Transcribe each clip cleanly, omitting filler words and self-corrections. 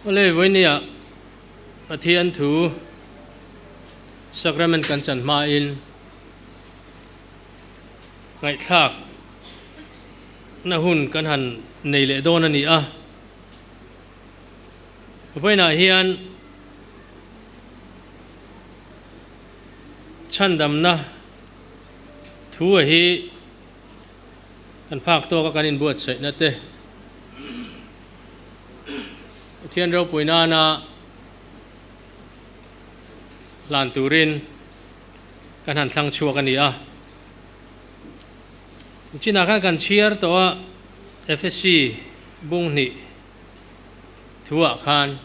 Ole với nia Thiên thủ Sacrament kan chan ma in ngai thak na hun kan han nei le don ani a với na hian chan dam na thu hi kan phak to ka kan in buat sai na te Thiên rau puina na lan turin kan han thlang chua kan ni a china kan chiar to FSC bung ni thua khan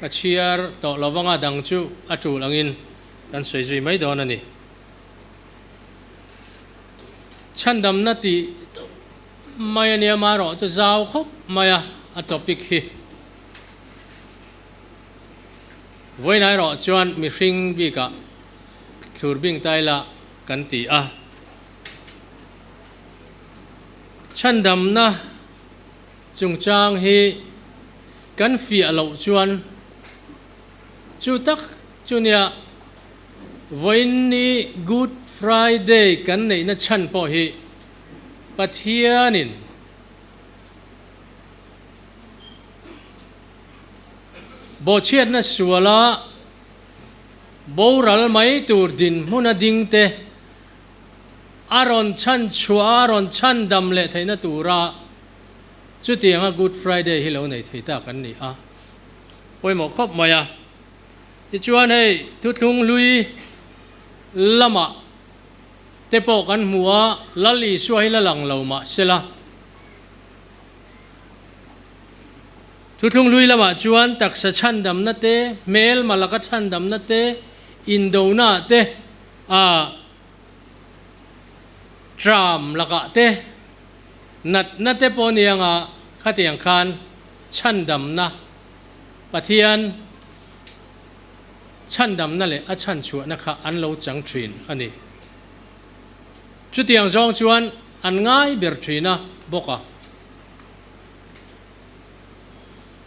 ka chiar to lawanga dang chu atu langin kan soi zui mai don ani chandam na ti maya ne ma ro chu zau khop maya a topic hi với nãy rõ chuan mi sinh bị cả thur bing tai la kan ti a chan dam na chung chang hi kan fia lo chuan chu tak chunia với ni Good Friday kan nei na chan po hi pathianin bo chiat na suala boral mai tur din huna ding te aron chan chua aron chan dam le thaina tura chu tianga Good Friday hi lo nei theita kan ni a poi mo khop maya ti chuan hei thu thlung lui lama te po kan hmuwa lali suai la lang lo ma sela thu thung lui lama chuan taksa chan dam na te mel malaka chan dam na te indona te tram laka te nat na te ponianga khatiang khan chan dam na pathian chan dam na le a chan chu na kha an lo chang thin ani chu tiang zong chuan an ngai ber thina boka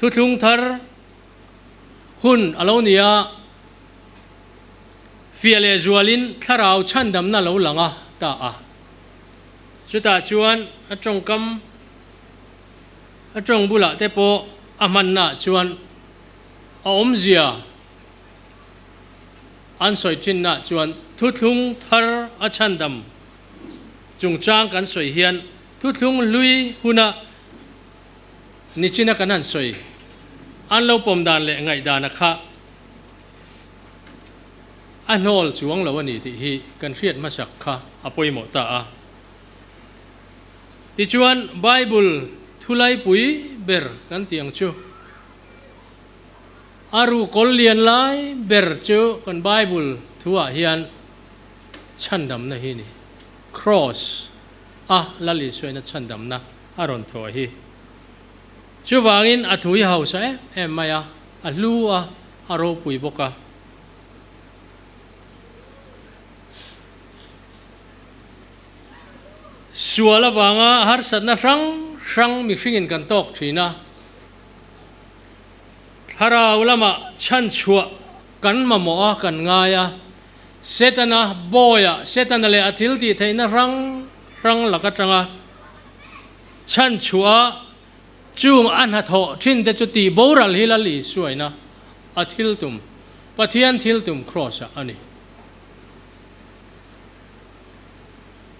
thu thung thar hun alonia fiale zualin tharau chan dam na lo langa ta a chuta chuan atong kam atong bula te po aman na chuan om zia an soi chin na chuan thu thung thar a chan dam chung chang kan soi hian thu thung lui huna ni china kanan soi an lo pom dan le ngai dan kha an hol chuang lo ani ti hi kan riat ma sak kha apoi mo ta a ti chuan Bible thulai pui ber kan tiang chu aru kol lian lai ber chu kan Bible thua hian chan dam na hi ni cross lali soi na chan dam na aron tho hi chu wangin a thui hau sa em maya a lu a aro pui boka suala wanga har sat na rang mi hringin kan tok thina thara ulama chan chua kan ma mo a kan ngaya setana boya setana le athil ti theina rang lakatanga chan chua chung an ha tho thin te chu ti boral hi la li suaina a thil tum pathian thil tum cross ani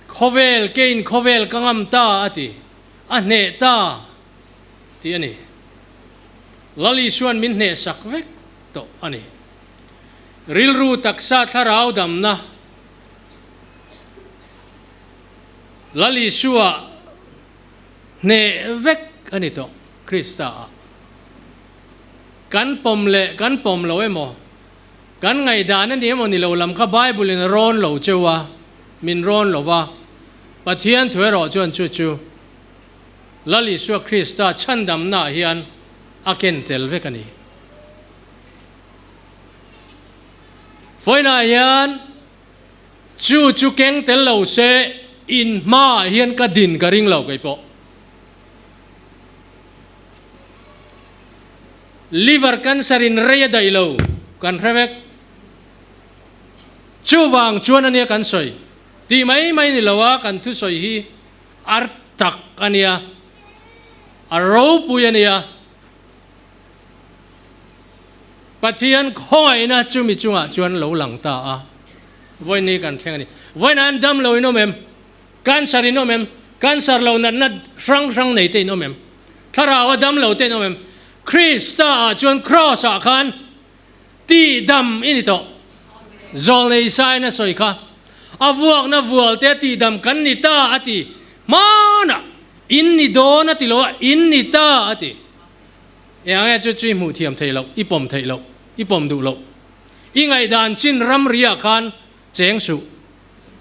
khovel kein khovel kangam ta ati a ne ta ti ani lali suan min ne sak vek to ani ril ru taksa tharau dam na lali suwa ne vek ani to Krista kan pom lo emo kan ngai dan ani emo ni lo lam kha Bible in ron lo chewa min ron lo wa pathian thwe ro chuan chu lali suwa Krista chan dam na hian aken tel vekani foina hian chu keng tel lo se in ma hian ka din ka ring lo kai po liver cancer in rea dailo kan revek chuwang chuan ania kan soi ti mai ni lawa kan thu soi hi artak ania aro puyania pathian khoi na chumi chunga chuan lo lang ta a voi ni kan thleng ani voi nan dam lo ino mem cancer ino mem cancer lo na rang nei te ino mem thara wa dam lo te ino mem Krista chuan cross a khan ti dam ini to zol nei sai na soi kha avuak na vual te ti dam kan ni ta ati mana in ni do na ti lo in ni ta ati yang ya chu chui mu thiam thei lo ipom thei lo ipom du lo ingai dan chin ram ria khan cheng su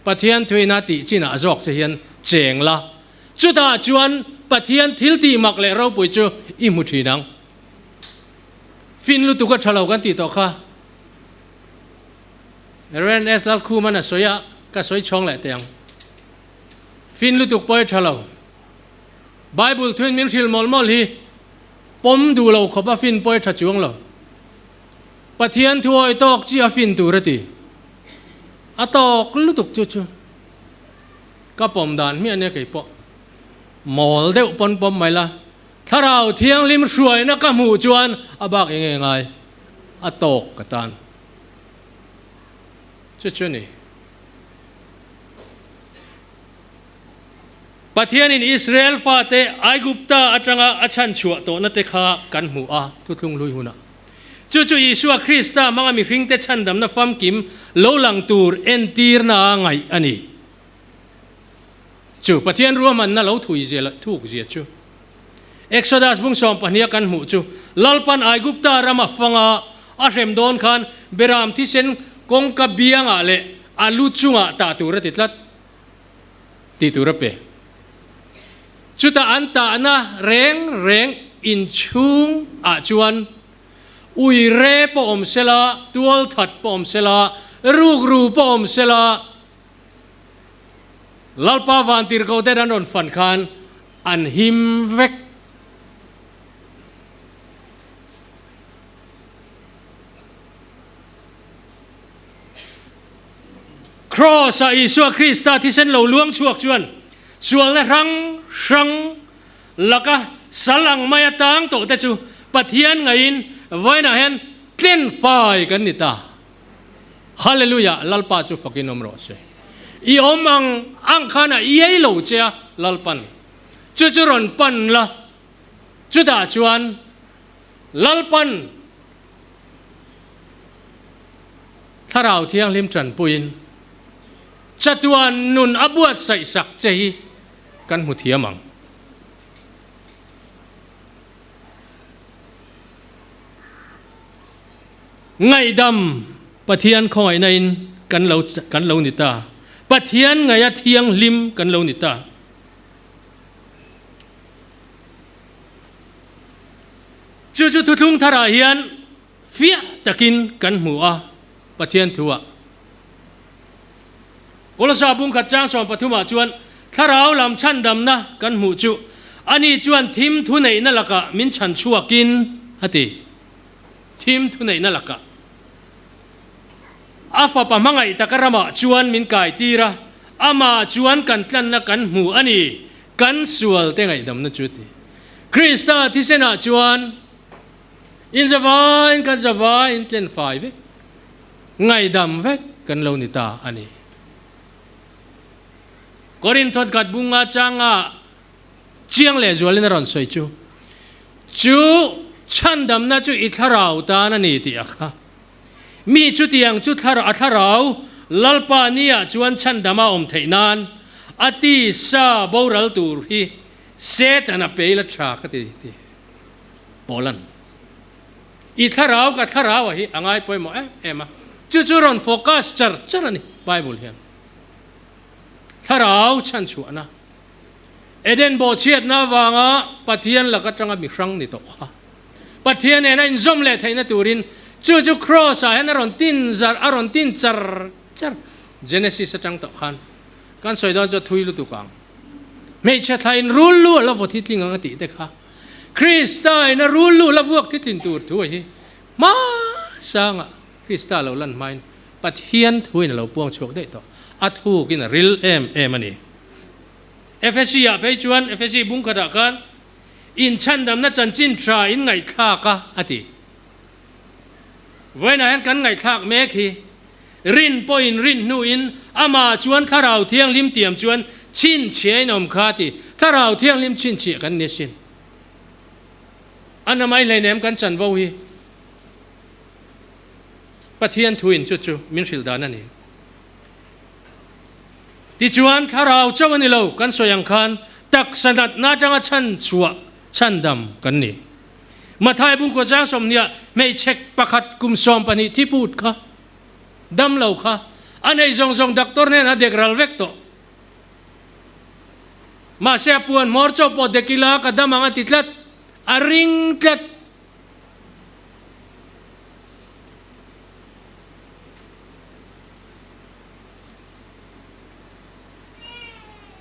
pathian thuina ti china azok che hian cheng la chuta chuan pathian thil ti mak le ro pui chu i mu thi nang fin lu tu ka thalo kan ti to kha ren es lal khu man a soya ka soi chong le teng fin lu tu poi thalo bible twin min thil mol mol hi pom du lo khopa fin poi tha chuang lo pathian thuai tok chi a fin tu rati a tok lu tuk chu chu ka pom dan mi ane kai po mol deu pon pom mai la tharau thiang lim hruai na ka mu chuan abak enge ngai a tok ka tan chu chu ni pathian in Israel fa te Aigupta atanga achan chua to na te kha kan mu a tu thlung lui huna chu chu Yeshua Krista manga mi hring te chan dam na fam kim lo lang tur en tir na ngai ani chu pathian ruaman na lo thui je la thuk je chu Exodus bung som pahnia kan mu chu lalpan Aigupta rama fanga a rem don khan beram thi sen kong ka bianga le alu chunga ta tur titlat ti tur pe chuta anta na reng in chung a chuan ui re po om sela tuol that po om sela ruk ru po om sela lalpa van tir ko te dan on fan khan an him vek cross a Isua Krista thi sen lo luang chuak chuan sual na rang laka salang maya tang to te chu pathian ngain voina hen tlen fai kan ni ta hallelujah lalpa chu fakin omro se i omang ang khana i lo cha lalpan chu chu ron pan la chu ta chuan lalpan tharau thiang lim tran puin chatuan nun abuat sai sak chehi kan mu thiamang ngai dam pathian khoi nain kan lo ni ta pathian ngai a thiang lim kan lo ni ta chu chu thu thung thara hian fia takin kan mu a pathian thuwa Kolasa bung khat chang som pathuma chuan tharau lam chan dam na kan mu chu ani chuan thim thu nei na laka min chan chuakin hati thim thu nei na laka afa pamangai takarama chuan min kai tira ama chuan kan tlan na kan mu ani kan sual te ngai dam na chuti Krista thisena chuan in zawai kan zawai in tlen 5 ngai dam vek kan lo ni ta ani Korinthot kat bunga changa chiang le zualin ron soi chu chan dam na chu itharau ta na ni ti akha mi chu tiang chu atharau lalpa nia chuan chan dama om theinan ati sa boral tur hi set ana peila tha ka ti bolan itharau ka tharau hi angai poi mo ema chu ron focus char ani bible hian tharau chan chu ana eden bo chiat na wanga pathian lakatanga mi hrang ni to kha pathian ena in zom le thaina turin chu cross a hen aron tin char Genesis atang to khan kan soidon jo thui lu tu kang me che thain rul lu lo vothi tling ang ti te kha คริสต์ไอ้นะรู้ลู่ละพวกที่ตินตูดถวยมาสังคริสต์เราลั่นไม้ปัดเฮียนถวยเราปวงโชคได้ต่ออัดหูกินริลมันนี่เอฟเอซีไปจวนเอฟเอซีบุ้งกระดากันอินชันดำนัดจันจินทราอินไงข้ากะอติไว้ไหนกันไงข้ากเมคีรินปอินรินนูอินอามาจวนถ้าเราเที่ยงลิมเตียมจวนชินเชียนอมคาติถ้าเราเที่ยงลิมชินเชียกันเนชินอันนั้นไม่เลยเนมกันจันววีปะเทียนทวินจู่ๆมินชิลดานั่นเองที่จวนถ้าเราเจ้าวันนี้เรากันสยังคันตักสนัดน่าจังชันชัวชันดำกันนี่มาทายบุญกุศลสมเนี่ยไม่เช็คประคัดกุมสอมปนิที่พูดค่ะดำเราค่ะอันนี้จงด็อกเตอร์เนี่ยนะเด็กรัลเวกโตมาเสียปวนมอร์จอปอเด็กกีฬากระดำมังติดลัดอาริงลัด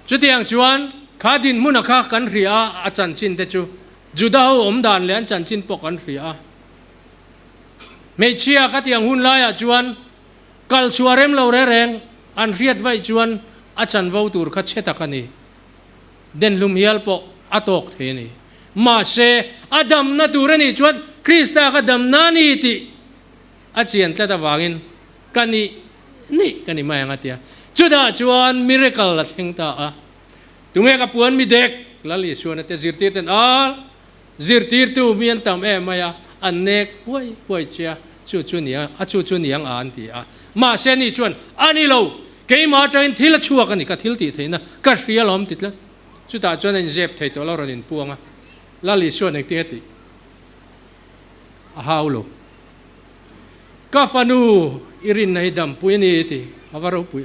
จุดyang cuan kadin munakha kan ria achan chin te chu juda ho omdan len chan chin pok kan ria mechia ka tiang hun la ya chuan kal suarem lo re reng an riat vai chuan achan vo tur kha cheta kani den lum hial po atok the ni ma se adam na turani chuan krista ka dam na ni ti achian tla ta wangin kani ni kani ma yang atia juda chuan miracle la thengta a tunge ka puan mi dek lali suan te zirtir ten al zirtir tu mian tam maya anek huai chia chu nia a chu niang an ti a ma se ni chuan ani lo ke ma train thil chua kan ni ka thil ti theina ka rial om titla chu ta chuan en zep thei to lo ron puanga lali suan ek ti a haulo ka fanu irin nei dam puini ti avaro pui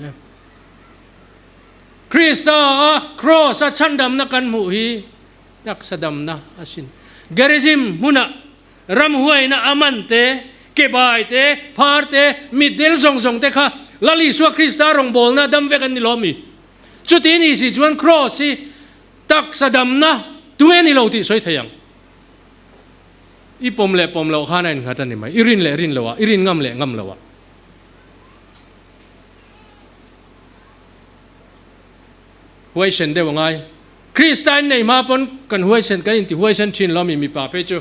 คริสต์ครอสชันดำนักันมุฮีนักสดำนะอาชินเกริซิมมุนะรำหวยนะอามันเตเก็บายเตพาร์เตมิดเดลส่งเตค่ะลลิสวคริสต์รองบอลนะดำเวกันนิลอมีจุดนี้สิจวนครอสิตักสดำนะตัวนี้เราที่สวยทยังอีปมเล่ปมเราข้านั่นข้าท่านนี่ไหมอิรินเล่รินเลวะอิรินงำเล่งำเลวะหวยเส้นเดียวไงคริสเตียนในมาปนกันหวยเส้นกันอินที่หวยเส้นชินเรามีป่าไปจู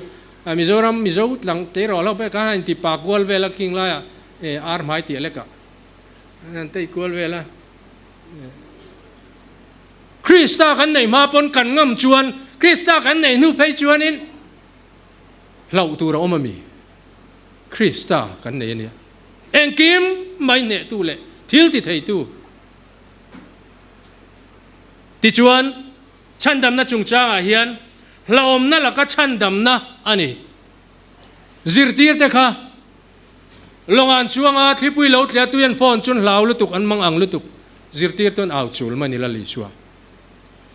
มิโซรัมมิโซหลังเตะเราไปกันอินที่ป่ากวลเวลาคิงล่ะอาร์ไม้ตีเล็กอะนั่นเตะกวลเวลาคริสต์กันในมาปนกันงำจวนคริสต์กันในนูไปจวนอินเราตัวเราไม่มีคริสต์กันในเนี่ยเองกิมไม่เนี่ยตัวเล่ทิลติไทยตัวติจวนชันดำนะจุงจ้าเฮียนเราอมนั่นละก็ชันดำนะอันนี้ซิรตีร์เตค่ะลงอันช่วงอาทิตย์ปุยเราเลี้ยตัวยันฟอนจนเหลาลุตุกอันมังอังลุตุกซิรตีร์ต้นเอาจูลมันนี่ละลิชัว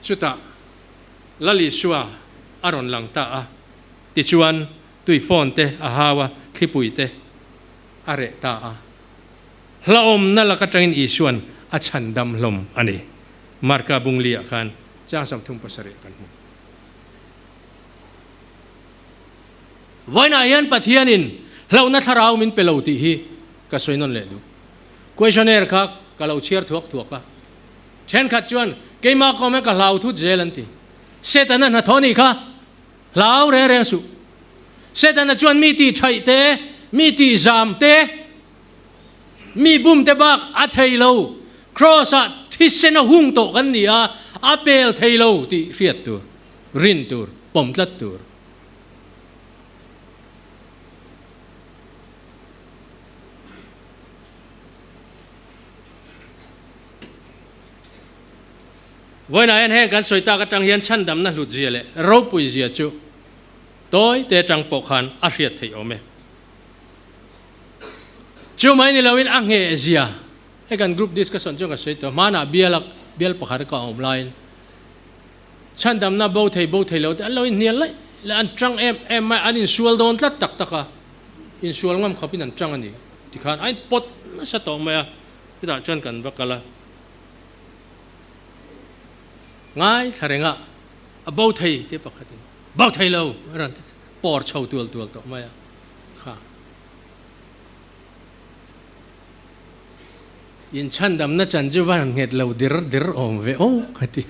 ชุดตาละลิชัวอารอนหลังตาติจวนตุยฟอนเตอาฮาวะทิปุยเตอาเรตาเราอมนั่นละก็จังอิชวนอาชันดำลมอันนี้มาร์กาบุงเลียกันจ้างสัมทุมภาษาเรกันวันนั้นยันปัทยานินเรานัทราวมินเปล่าตีฮีก็สวยนั่นเลยดู questionnaire ค่ะก็เราเชียร์ถูกปะเช่นขัดจวนเกี่ยมาก็ไม่ก็เราทุกเจลันตีเสร็จนั้นหัดทอนี่ค่ะเราเรื่องสุเสร็จนั้นจวนมีตีไทยเตมีตีจามเตมีบุ้มเตบักอัฐิโลครอสที่เส้นหุ่งโตกันนี่อาเปลไทยโลที่เรียดตัวรินตัวปมตัดตัววันนั้นเห็นกันสวยตากระจังเฮียนชั้นดำนั่นหลุดเสียเลยเราปุยเสียจูตัวเตจังปกขันอาเรียดไทยเอาไหมจูไม่นี่เราวินอังเฮเซียให้กันกรุ๊ปดิสคัสชันจงกับสวยตัวมาหน้าเบียลปกขันก็ออนไลน์ชั้นดำน่าบ่าวไทยเราแต่เราอินเนียเลยแล้วอันจังไม่อันอินชัวร์โดนตัดตักตะค่ะอินชัวร์งั้นเขาเป็นอันจังอันนี้ที่ขันไอ้ปดน่าสะท้อนไหมที่ด่าชนกันบักกะละง่ายทารงะบ่าวไทยที่ปกติ บ่าวไทยเรารันปอร์ชาวตัวต่อมาค่ะยินชันดำน่าจันจีวันเงิดเราดิรอมเวโอ้ขัดที่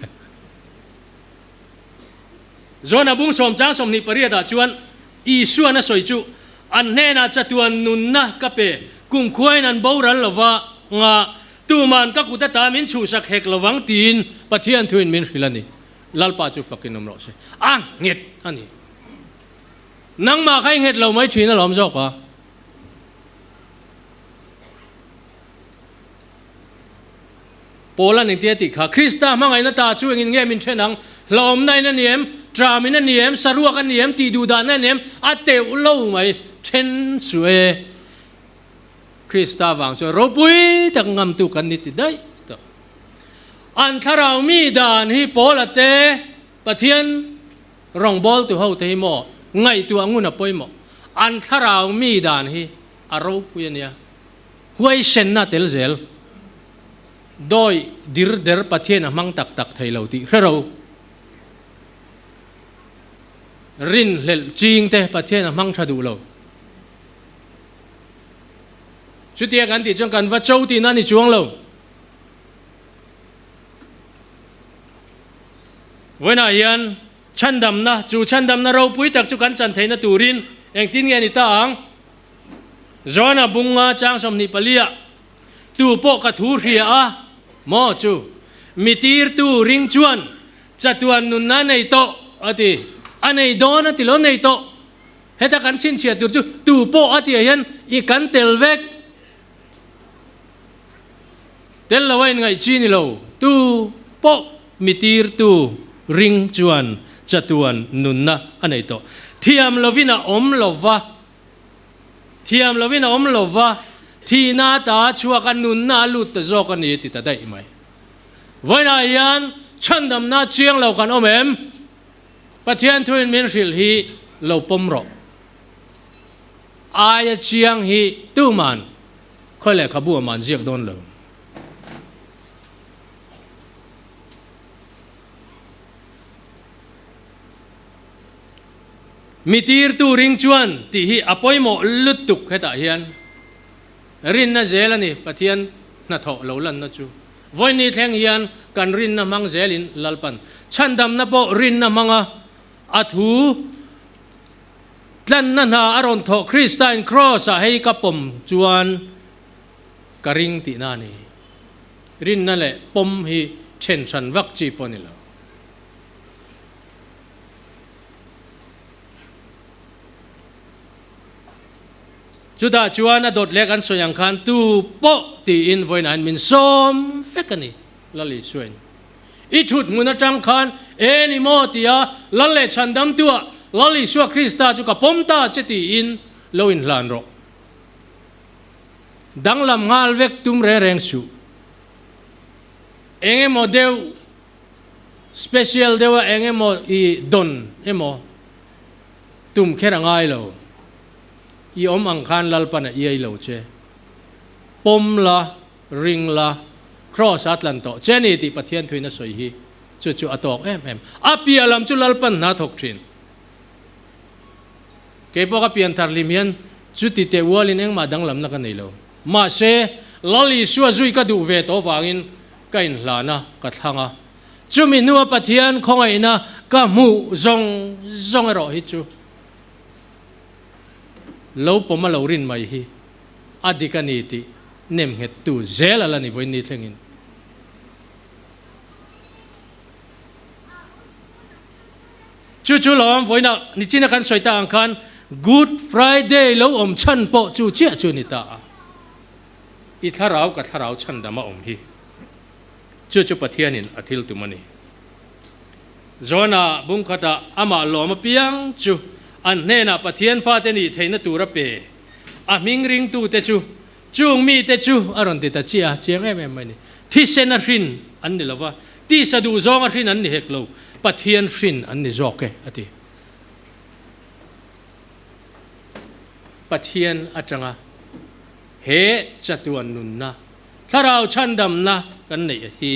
จวนบุ้งสมจ้างสมนิปริยดาจวนอีส่วนน่ะสวยจูอันแน่น่าจะตัวนุนนะกับเปกุมควยนั้นบ่าวรันละว่างาตัวมันก็กุตตามินชูสักเฮกระวังตีนปะเทียนทวินมินฟิลานี่ลัลปาจูฟักกินนมรอเสอ่างเงิดอันนี้นังมาใครเงิดเราไม่ชีนะหลอมจอกอ่ะโปลันอย่างเดียติค่ะคริสต์มาไงนะตาช่วยเงี้ยมินเชนังหลอมในนั่นเนียมดรามินนั่นเนียมสรุปกันเนียมตีดูดานนั่นเนียมอัตเตวเล่าไหมเช่นสวยคริสต์วังจะรบุยตั้งงำตุกันนิดได้อันถ้าเรามีดานที่โปลัตเตปะเทียนรองบอลตัวเขาเตะหมอไงตัวงูน่ะป่วยหมออันถ้าเรามีดานที่อารมณ์ปุยเนี่ยหวยเชนน่ะเตลเซลโดยดิรเดอร์ปะเทียนมังตักไทยเราตีเรารินเลจริงเตปะเทียนมังชาดูเราชุดเดียกันที่จังกันว่าเจ้าตีนั่นนี่จวงเราเวลายันชันดำนะจูชันดำนะเราปุ้ยตักจุกันจันเทนตูรินเองทิ้งเงินตาอังจอนะบุงงาจางสมนิปลียตูโปกะทูเรียมอจูมิตีร์ตูริงจวนจัตวันนุนนาในโตอติอันในดอนติโลในโตเฮตกันชินเชียตูจูตูโปอติยันอีกันเตลเวกเตลละไว้ไงจีนิโลตูโปมิตีร์ตูริงจวนจัตวันนุนนาอันในโตเทียมลวินาอมลวะเทียมลวินาอมลวะที่หน้าตาชัวกันนุนนาลุตโจกันนี่ติดได้ไหมวันนี้ยันฉันดำนาเชียงเรากันอมเอ็มปะเทียนทวินมินฟิลฮีเราปมรออายเชียงฮีตู้มันค่อยแหละขบัวมันเจียกโดนเลยมิตีร์ตูริงจวนที่ฮีอภัยโมลุตุกเหตุเฮียนรินน่ะเจลันี่ปะเทียนน่ะทอเหลาลันน่ะจูวันนี้แทงเฮียนกันรินน่ะมังเจลินลัลปันฉันดำน่ะโปรินน่ะมังอัฐูลันน่ะนาอารอนทอคริสตันครอสให้กับปมจวนกริงตินานี่รินนั่นแหละปมฮีเช่นฉันวักจีปนิละจุดาจวนอดดเล็กอันสวยงคันตูโปตีอินไว้นานมินส้มเฟกันนี่ลลิสวยอีชุดมุนจังคันเอนิโมติยาลลิชันดำตัวลลิชัวคริสตาจุกับปมตาเจตีอินโลอินลานโรดังลำงาลเวกตุมเรงสูเองโมเดลสเปเชียลเดวเองโมอีดอนเอโมตุมแค่ง่ายโลอีอมอังคารลัลปันอีไอโลเชปมละริงละครอสอัตลันโตเจนี่ติปะเทียนทวินสวยฮีจู่ๆอตอกอปียลำจุลัลปันนาทกทรินเก็บบอกเปียนทาร์ลิมิยันจุดที่เตวัวลินเองมาดังลำนักนี่โลมาเชลลิชัวจุยก็ดูเวทอฟังอินก็อินลานะกัดหังจุมินัวปะเทียนของไอ้นะก็มูจงรอฮิจูเราปมเรารินไม่ฮีอดีกันนี่ติเนมเหตุเจลอะไรนี่วันนี้ทั้งอินจู่ๆเราวันนี้นี่จีนักการสวยตาอังคาร Good Friday เราชันโปจู่เจ้าจู่นี่ตาอีท่าเรากับท่าเราชันดามาฮีจู่ๆปะเทียนินอาทิตย์ตุมันนี่จอน่ะบุ้งขัดอามาหลอมเปียงจู่อันเนน่ะปะเทียนฟ้าเตนี่เทนตูระเปอามิงริงตูเตจูจูงมีเตจูอารอนเตตาเจียเจียงไม่นี่ที่เซนรินอันนี้ละว่าที่สะดูจองรินอันนี้เฮกโลปะเทียนรินอันนี้จอกเกอติปะเทียนอาจังะเฮจัตวันนุนนะถ้าเราชันดำนะกันนี่ฮี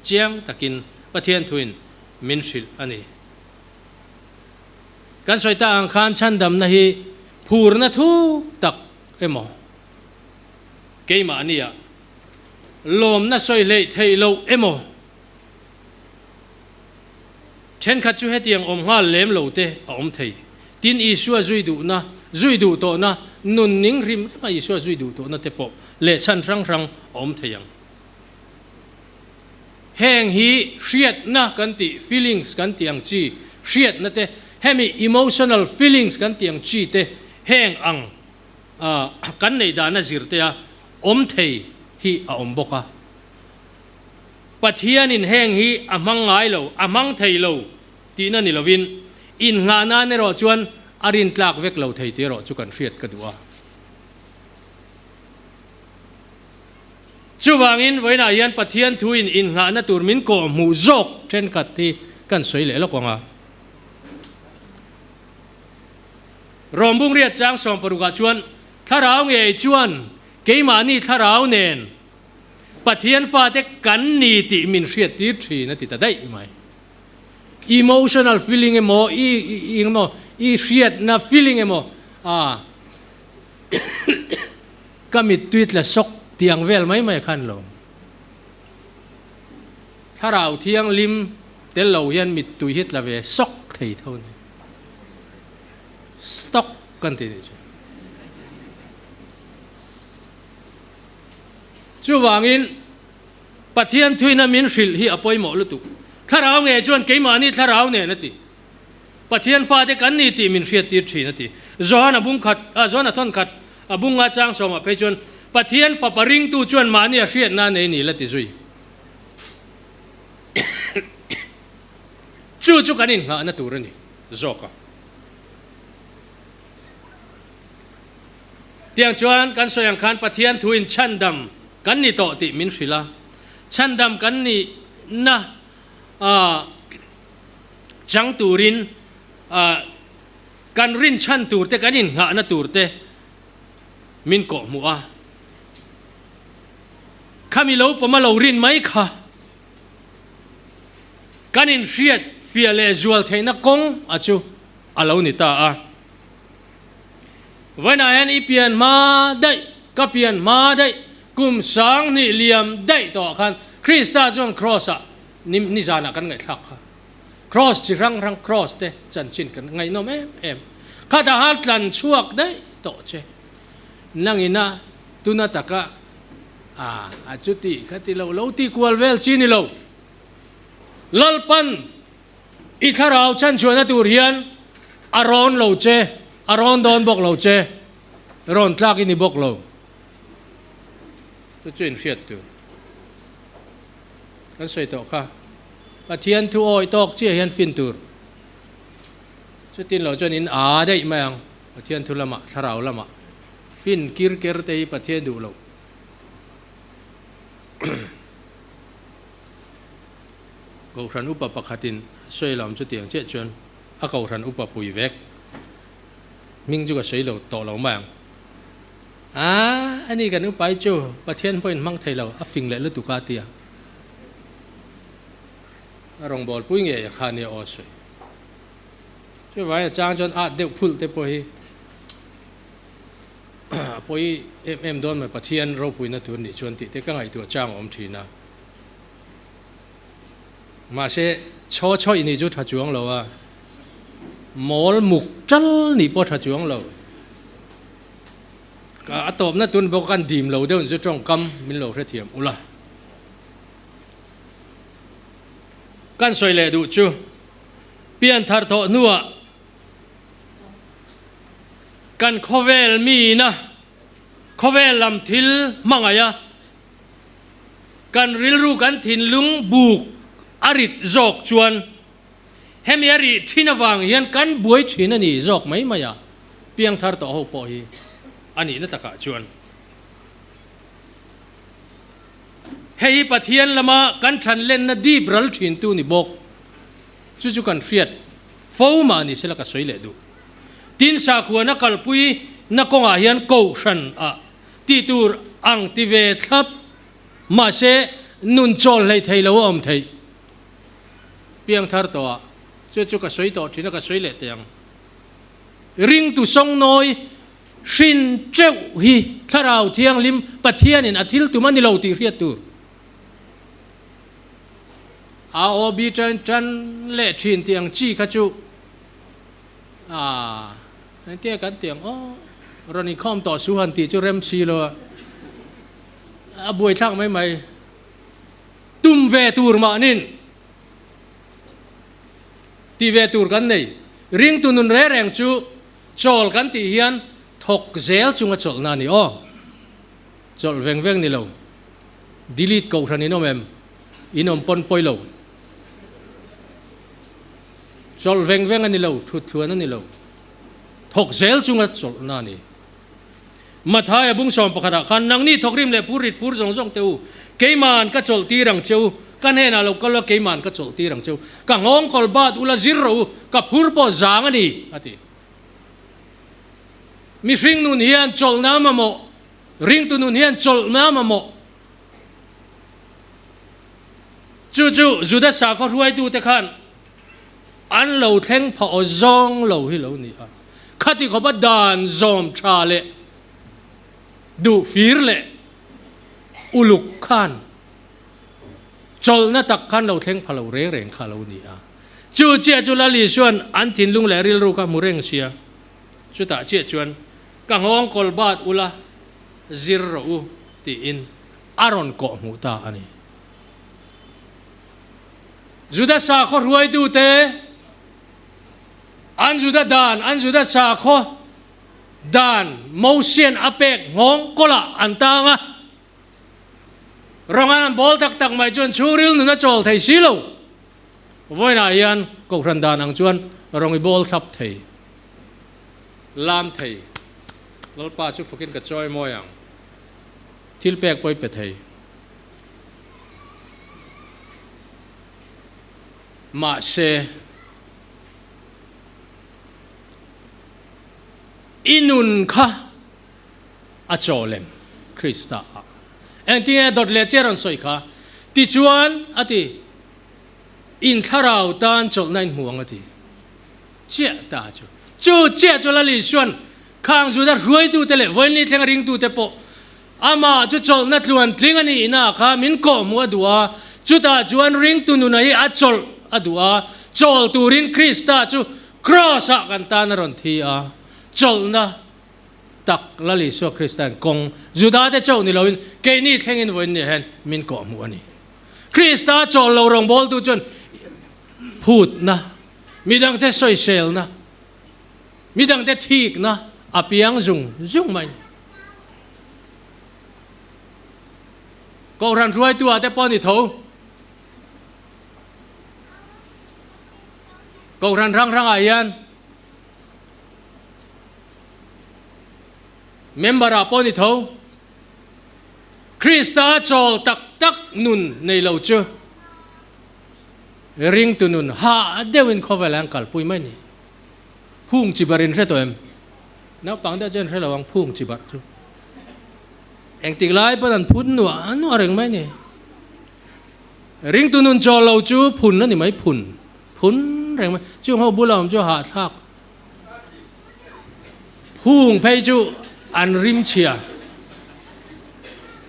เจียงตะกินปะเทียนทวินมินชิลอันนี้ กันสวยตาอังคารชันดำนะฮีพูรนะทุกตักเอ็มเกยมานี่อะลมน่ะสวยเลยเทยโลเอ็มเช่นขัดจูเฮตียงอมงาเล็มโลเตอมเทยตินอีชัวจุยดูนะจุยดูโตนะนุนนิ่งริมมาอีชัวจุยดูโตนะเตปเลชันรังอมเทียงแห่งฮีเชียดนะกันติ feelings กันติยังจีเชียดนะเตแห่งมี emotional feelings กันติยังจีเตแห่งอังกันในด้านนั้นสิรเตียอมเทียฮีอมบกะปัทยานินแห่งฮีอามังไงโลอามังเทียโลตีนั่นนี่เราวินอินงานาเนรอจวนอารินตลากเวกเราเทียเตรอจุกันเชียดกันดูว่าจูวางอินไว้นายันปะเทียนทุยอินงานตูร์มินโกมูจกเช่นกัดที่กันสวยเหล่ละกว่ารอมบุงเรียดจางสองปรุกาจวนถ้าเราเงยจวนเกยมานี่ถ้าเราเนนปะเทียนฟ้าเตกันนีติมินเชียดตีทรีนั่นติดได้ไหม emotional feeling เอโมอีเชียดนะ feeling เอโมก็มีตุยละซกเตียงเวลไม่ขันลงถ้าเราเที่ยงลิมเตลเรายันมิดตุยฮิตละเวซกไทยเท่านี้สต็อกกันทีนี้จู่วางอินปะเทียนทุยนามินสิลฮีอภัยหมอลุตุถ้าเราเงยจวนเกยมานี่ถ้าเราเนี่ยนั่นทีปะเทียนฟ้าเด็กันนี่ตีมินเชียตีชีนั่นทีจวนบุ้งขัดจวนทอนขัดบุ้งอาจางสมไปจวนปะเทียนฟ้าปริงตูจวนมาเนี่ยเชียนั่นนี่ละติจุยจู่กันนี่งานนั่นตัวนี่จอกะเตียงจวนกันสยังคันปะเทียนทุยชันดำกันนี่โตติมินศิลาชันดำกันนี่นะจังตูรินกันรินชันตูร์เตกันนี่งานนั่นตูร์เตมินโกมัวข้ามีเราปมาเรารินไหมคะกันอินเชียดฟิเอเลจวลเทนักกงอาจูอาเรานี่ตาวันนั้นอีเปียนมาได้ก็เปียนมาได้กุมสังนี่เลียมได้ต่อกันคริสต์จวนครอสนี่จานักันไงทักค่ะครอสจีรังครอสเตจันชินกันไงน้องเอ็มข้าทหารลันช่วกได้ต่อเชนั่งอินะตุนัตกะอาจุติขัติเราตีกวลเวลชีนี่เราลลปันอีทาราชันชวนนัตูเรียนอารอนเราเจอารอนโดนบอกเราเจรอนทลากินี่บอกเราจะช่วยเชียดตัวกันสวยต่อค่ะปะเทียนทุโอยตอกเจียเฮียนฟินตูร์จะตินเราจนินได้ไหมยังปะเทียนทุละมะทาราละมะฟินกิร์เกอร์เตยปะเทียนดูเรากูรันอุปปักขัดินสวยลำจุดเตียงเจ้าจวนกูรันอุปปุยเวกมิงจุกสวยเราต่อเราแมงอันนี้กันอุปไปจูปะเทียนพ่อมังไทยเราฟิงเลยลุตุกาเตียรองบอลปุ้ยเงี้ยคานี่ออสวยช่วยไว้จางจนเด็กพูดแต่ปุ้ยโดนมาปะเทียนเราปุ้ยนั่นตัวนี้ชวนติดแต่ก็ไงตัวจ้างอมทีนะมาเช่ช่อยนี่จุดทัดจวงเราหมอลมุกจัลนี่พอทัดจวงเราก็ตบนั่นตัวบอกกันดีมเราเดี๋ยวจะจ้องกำมินเราเทียมอุล่ะกันสวยเลยดูจูเปลี่ยนทาร์โตนัวกันโคเวลมีนะโคเวลลำทิลมังไงกันริลรูกันทินลุงบุกอาริดจอกชวนเฮมีอาริทินวังยันกันบวยชินนี่จอกไม่มาเปลี่ยนทาร์โตหัวปอยอันนี้นั่นตะกะชวนเฮ้ยปะเทียนละมากันฉันเล่นนะดีบรัลชินตูนี่บอกจู่ๆกันเฟียดฟ้ามานี่เสละก็สวยเลยดูตินสาขวนักกลปุยนักกงอาเฮียนโกชันตีตูร์อังติเวทับมาเสนุนโจลเลยไทยละว่าอมไทยเพียงทาร์ตัวจู่ๆก็สวยต่อที่นักก็สวยเลยเตียง ริงตุทรงน้อยสินเจ้าฮีถ้าเราเที่ยงลิมปะเทียนินอาทิลตุมันนี่เราตีเรียตูอาโอบีจันเละชินเตียงจีขจุเตี้ยกันเตียงอ๋อรณีข้อมต่อสู้หันตีจุเรมซีโลบวยทักไม่ตุมเวตูร์มานินตีเวตูร์กันนี่ริงตุนุนแรงจูโจลกันตีเฮียนถกเซลจุงโจลนานี่อ๋อโจลเวงนี่เราดีลิทกูทันนี่น้องเอ็มอินอมปนปอยเราโจลเวงนี่เราทุดนั่นนี่เราถกเซลจุงโจลนานี่มาท้ายบุ้งสอมปะขดาขันนังนี่ทกริมเลยพูริดพูรส่งเตวเกยมันก็โจลตีรังเจ้ากันเห็นเราก็เลยเกยมันก็โจลตีรังเจ้ากังงคอลบาดอุลาซิรูกับพูรปอจางนี่อติมีริงนุนเฮียนโจลน้ำมาโมริงตุนุนเฮียนโจลน้ำมาโมจู่จุดสาเขารวยดูแต่ขันอันเราเท่งพอจองเราให้เรานี่ขัดที่เขาบัดดานจอมชาเลดูฟีร์เล่อุลุกขันจลนัตักขันเราเท่งพลาวเร่งข้าเรานี่จู่เจ้าจุลลีชวนอันทินลุงแหลริลรูกับมุเร่งเชียจุดตาเจ้าชวนกังฮองกอลบาดอุลาซิรูตีอินอารอนเกาะหูตาอันนี้จุดสาขรวยดูเตอันจุดดานอันจุดสาขดานมูเซียนอเปกงงก็ละอันตางะรองอันบอลตักไม่จวนชูริลนุนจอลไทยซิโลวันนั้นยันก็รันดานอังจวนรองบอลทับไทยลามไทยลลป้าชุฟกินกับจอยมอยังทิลเปกไปเป็ดไทยมาเชอินุนค่ะอาจอเลมคริสต์เอ็นที่ดอดเลเจอรันสอยค่ะติจวนอติอินทาราวตานจอลนันห่วงอติเจ้าตาจูเจ้าจุลลิชวนข้างจุดรวยดูเตเลวันนี้เทงริงดูเตปอามาจุจอลนัดล้วนทิ้งอันนี้นะค่ะมินโกมัวดัวจุดจวนริงตูนุนัยอาจอลอดัวจอลตูรินคริสต์จูครอสกันตานรอนทีจลนะตักละลิสวคริสเตียนกงจุดาเตเจ้านี่เราเกนี่เทงินวันนี้เห็นมินก่อมัวนี่คริสต์จลเราลงบอลดูจนพูดนะมีดังเตสอยเซลนะมีดังเตทีกนะอภิยังจุงไหมก็รันรวยตัวแต่ปอนี่เท่าก็รันรังอายันเมมเบอร์อาปอนิทาวคริสต์จอลตักนุนในเหล่าเจ้าริงตุนุนฮาเดวินคอเวลังกัลปุยไม่นี่พุ่งจิบารินเรื่องตัวเองนับปังได้เจนเรื่องระวังพุ่งจิบาร์จูเองติกไล่ปนันพุ่นหนัวเรื่องไม่นี่ริงตุนุนจอลเหล่าเจ้าพุ่นนั่นนี่ไม่พุ่นเรื่องไม่จู่เขาบุลามจู่หาทักพุ่งไปจู่อันริมเชีย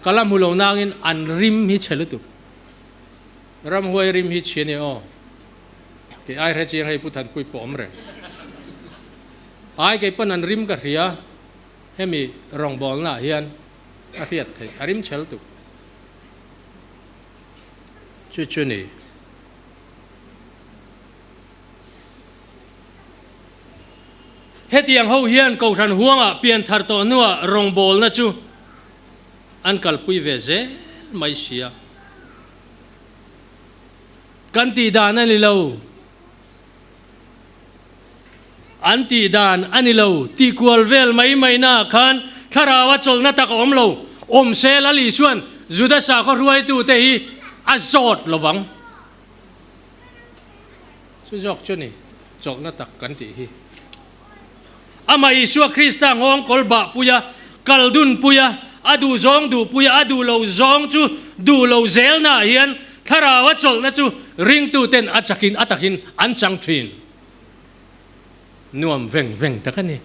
กะลามุลงนางอินอันริมฮิเชลตุรำหวยริมฮิเชนี่อ๋อเกี่ยไอ้เรื่องให้ผู้ทันคุยปอมเลยไอ้เกี่ยปนันริมกะเรียให้มีรองบอลน่ะเฮียนอาเฟียดไอ้ริมเชลตุช่วยนี่เฮตียงเขาเฮียนกูทันห่วงเปลี่ยนทาร์ตอนัวรองบอลนะจูอันกัลปุยเวเซไม่เสียกันตีดานอันนี้เราอันตีดานอันนี้เราตีกวลเวลไม่น่าคันถ้าเราว่าจลนัตตะกอมเราเซลลีชวนจุดสาเขารวยตัวเตยอาจอดระวังสุดยอดจุนี่จลนัตตะกันตีอามาอิสวาคริสต์งงกอลบะปุยะกัลดุนปุยะอดูซองดูปุยะอดูเราซองจูดูเราเซลน่าเฮียนถ้าเราว่าจลนะจูริงตูเต็นอัจฉรินอัตหินอันจังทริน นวมเว่งเว่งแต่กันนี่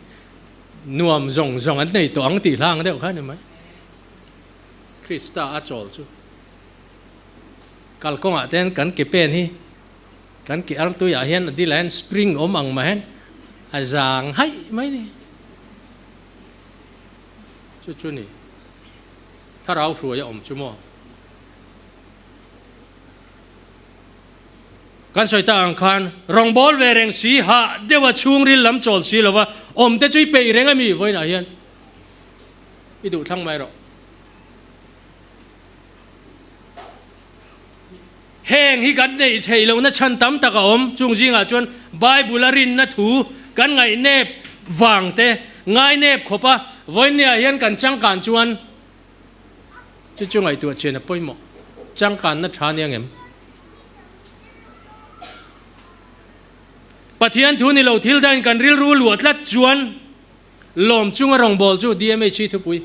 นวมจงอันนี้ตัวอังตีล่างได้หรือเปล่าคริสต์อาจอลจูกัลกงอาเทนกันเก็บเป็นฮีกันเก็บอัลตุยาเห็นดีแลนสปริงอมังมาเห็นอาจางให้ไหมนี่ชุนี่ถ้าเราสวยอมชั่วโมงกันสวยตาอังคารรองบอลเวรงสีหาเดี๋ยวว่าช่วงริลลำโจลสีแล้วว่าอมแต่ช่วยเปย์เร่งมีไว้ไหนยันอีดูทั้งไม่หรอกแห้งที่กันได้เทลงนั่นฉันตั้มตะกอมจุงจิงอาจวนไบเบิลรินนั่นถูกันไงเนบวางเตไงเนบขบะไว้เนี่ยยันกันจังการจวนจะจุงไอตัวเชนป่วยหมอจังการนั่นชาเนี่ยเงี้ยปะเทียนทุนนี่เราทิลได้กันริลรู้หลวดละจวนลมจุงรองบอลจูดีเอ็มเอชีทุปุย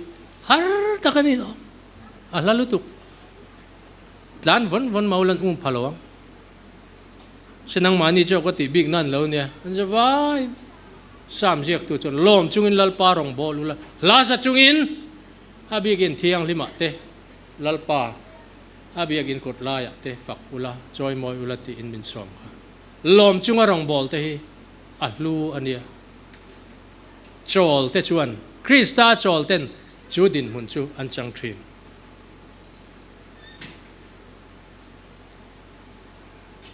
ฮาร์ตะกันนี่หรออะไรลุตุกหลานวันมาอุลันพะโลงฉันนั่งมานี่เจ้าก็ติบิกนั่นแล้วเนี่ยมันจะว่าสามเสียกตัวจนลมจุงอินลลปารองบอลละลาสัจุงอินอาบิกินเที่ยงลิมาเตลลปาอาบิกินกดลายเตฝักอุลาจอยมอยอุลาติอินมินซอมลมจุงรองบอลเตhiอัลลูอันเนี้ยโจลเตชวนคริสตาโจลเต้นจูดินมุนจูอันจังทรีม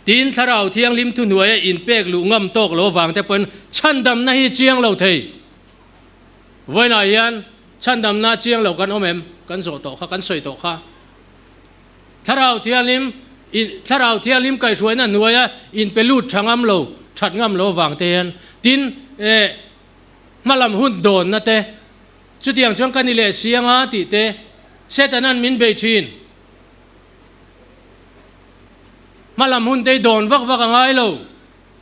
ตีนทาราวเที่ยงลิมทุนหวยอินเป็กลุงมโตกโลวางแต่เป็นชันดำนาฮีเจียงเราเทยไว้หน่อยยันชันดำนาเจียงเรากันอมเอ็มกันโสโตข้ากันสวยโตข้าทาราวเที่ยงลิมถ้าเราเที่ยวลิมไก่สวยนั่นหน่วยอินเปลูดช่างงำโลชัดงำโลวางเตียนตินมาลำหุ่นโดนนะเตจุดอย่างช่วงกันนี่เลยเสียงอาติเตเซตนั้นมินเบชินมาลำหุ่นเตโดนวักง่ายโล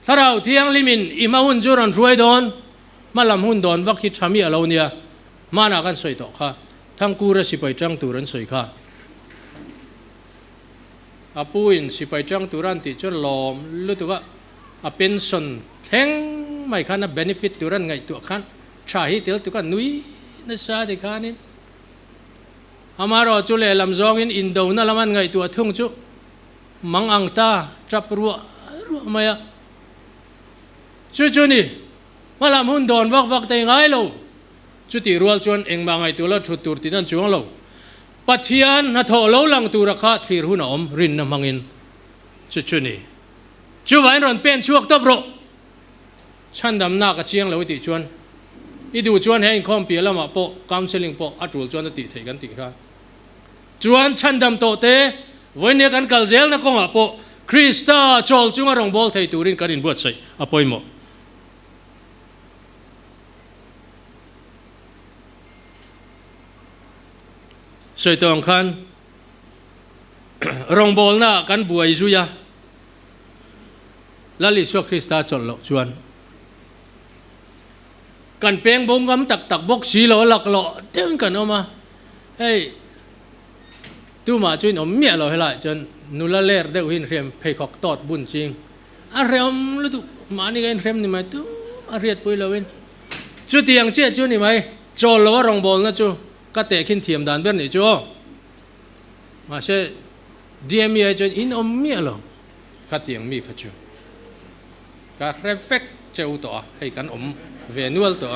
ถ้าเราเที่ยงลิมินอิมาหุ่นจูรันสวยโดนมาลำหุ่นโดนวักคิดชามีอะไรเนี่ยมาหน้ากันสวยต่อค่ะทั้งกูระสิไปจังตูรันสวยค่ะอาปุยนสิไปจังตุรันติจนลอมรู้ตัวอาเป็นส่วนแทงไม่คันเบนฟิตตุรันไงตัวคันชาฮิตเตลตัวกันนุยนั่นซาดิคันินอามารอจุเลลำจองอินโดนั่นละมันไงตัวทุ่งจุมังอังตาจับรัวมาอะจุนี่มาลำหุ่นโดนวักแต่ไงโลจุติรัวจวนเองมาไงตัวละชุดตุรตินั่นจวงโลปัทยานนัทโอโลลังตูรักที่รุ่นอมรินน้ำมังอินชุนี่จูวันรอนเป็นช่วงตบโรฉันดำหน้ากระเชียงเลวติจวนอีดูจวนให้คอมเปียละมาโปกำเชลิงโปอัดรูลจวนติเทกันติค่ะจวนฉันดำโตเตวันนี้กันกัลเซลนักกงอาโปคริสตาโจลจุงรองบอลไทยตูรินกันอินบวชใส่อปอยโมสวยตัวอังคารรองบอลน่ะกันบวยจุยาลลิสวคริสตาจอลโลจวนกันเพียงบงกำตักบกสีโลหลักโลเด้งกันออกมาเฮ้ยตู้มาช่วยหนุ่มเมียเราให้ละจนนุลเลอร์ได้วินเรียมเพย์ขอกตอดบุญจริงอาเรียมรู้ตุมานี่กันเรียมนี่ไหมตู้อาเรียดปุยเราเว้นจุดที่ยังเชื่อจุนี่ไหมจอลว่ารองบอลนะจูก็เตะขึ้นเทียมด่านเบื้องนี่จูมาเช่ดีเอ็มเอจนอินอมเมียเราก็เตียงมีขจูก็เรฟเฟกเจ้าตัวให้กันอมเวนัลตัว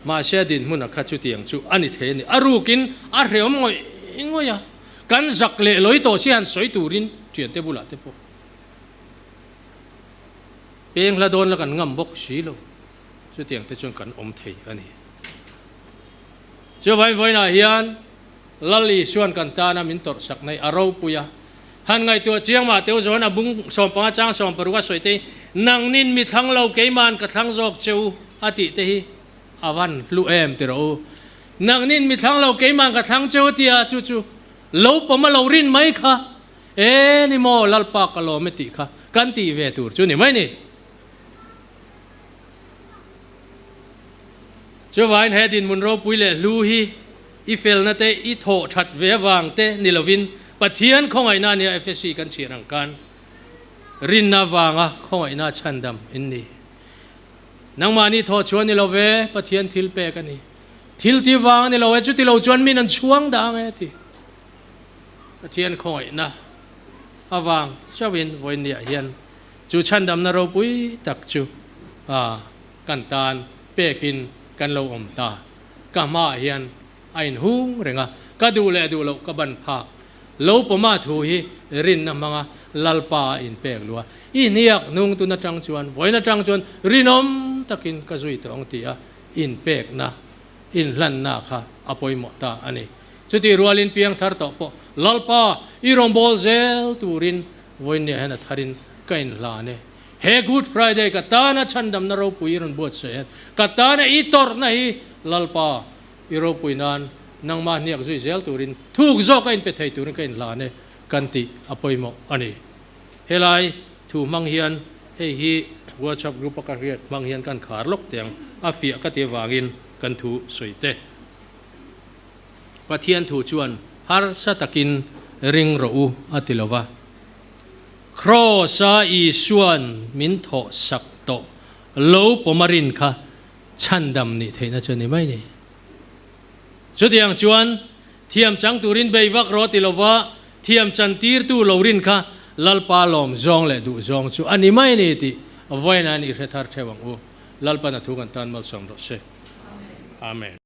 มาเช่ดินมุนักขจูเตียงจูอันนี้เทนี่อารูกินอาเรียมงอยงอยกันสักเล่ลอยตัวเสียนสวยตูรินเจียนเตบุลาเตปเพียงละโดนละกันงำบกสีโลจูเตียงเตจนกันอมเทอันนี้เจ้าไว้หน่าเฮียนลลีชวนกันตานามินตรสักในอารมณ์ปุยะหันไงตัวเจียงมาเตียวจวนบุ้งสมปังจ้างสมปรุกสวยเตนังนินมีทั้งเราเกยมันกับทั้งโจกเจ้าอาติเตหิอาวันลูเอมเตโรนังนินมีทั้งเราเกยมันกับทั้งเจ้าเตียจู่เราปมาเรารินไหมคะนี่โมลัลปากโลเมติค่ะกันตีเวตูร์จู่นี่ไหมนี่เจ้าวันเฮดินมุนโรปุยเล่ลูฮีอีเฟลนั่นเตอีโถชัดเววางเตนิลวินปะเทียนของไอ้นั่นเนี่ยเอฟซีกันเชียรังกันรินนาวางอ่ะของไอ้นั่นชันดำอินนี่ นังมานี่ทอชวนนี่เราเวปะเทียนทิลเปกันนี่ทิลที่วางนี่เราเวจุดที่เราจวนมีนันช่วงดังไงที่ปะเทียนคอยนะอาวางชาวินวันเนี่ยเฮียนจูชันดำนารปุยตักจูกันตานเปกินกันเราอมตากามาเฮียนไอ้หุงเรงะก็ดูแลดูเราก็บันพากเราปมาถูฮีรินนำมาลัลปาอินเปกลัวอีนี่ยกนุ่งตุนจังชวนไว้นจังชวนรินอมตะกินกระสุยตองตีอินเปกนะอินลันนาค่ะอภัยหมดตาอันนี้สุดที่รัวลินเพียงทาร์ตอปลัลปาอีรอมบอลเซลตูรินไว้เนี่ยนะทารินก็อินลาเนเฮกูดฟรายเดย์กัตตานะชันดำนารปุยรันบวชเสียกัตตานะอีตอร์นะฮีลัลปาอีรอปุยนานนังมาเนี่ยกระสุยเซลตูรินทุกโจก็อินเปไทยตูรินก็อินลาเนกันติอภัยหมดอันนี้เฮลัยถูมังเฮียนเฮีวัวชับรูปการเรียดมังเฮียนกันขาดลกเตียงอาเฟียก็เตียวางินกันถูสวยเตปะเทียนถูชวนฮาร์สตะกินริงรูอติลวะครอซาอีชวนมินโถสักโตโลปมารินค่ะชันดำนี่เทน่าจะนี่ไม่นี่จุดอย่างชวนเทียมจังตูรินเบยวักรอติลวะเทียมจันตีร์ตูลรินค่ะลัลปาลอมจองเลดูจองชูอันนี้ไม่นี่ที่ไว้นั่นอิสระทาร์เชวังอูลัลปานาทุกันตันมาส่งรถเชอาเมน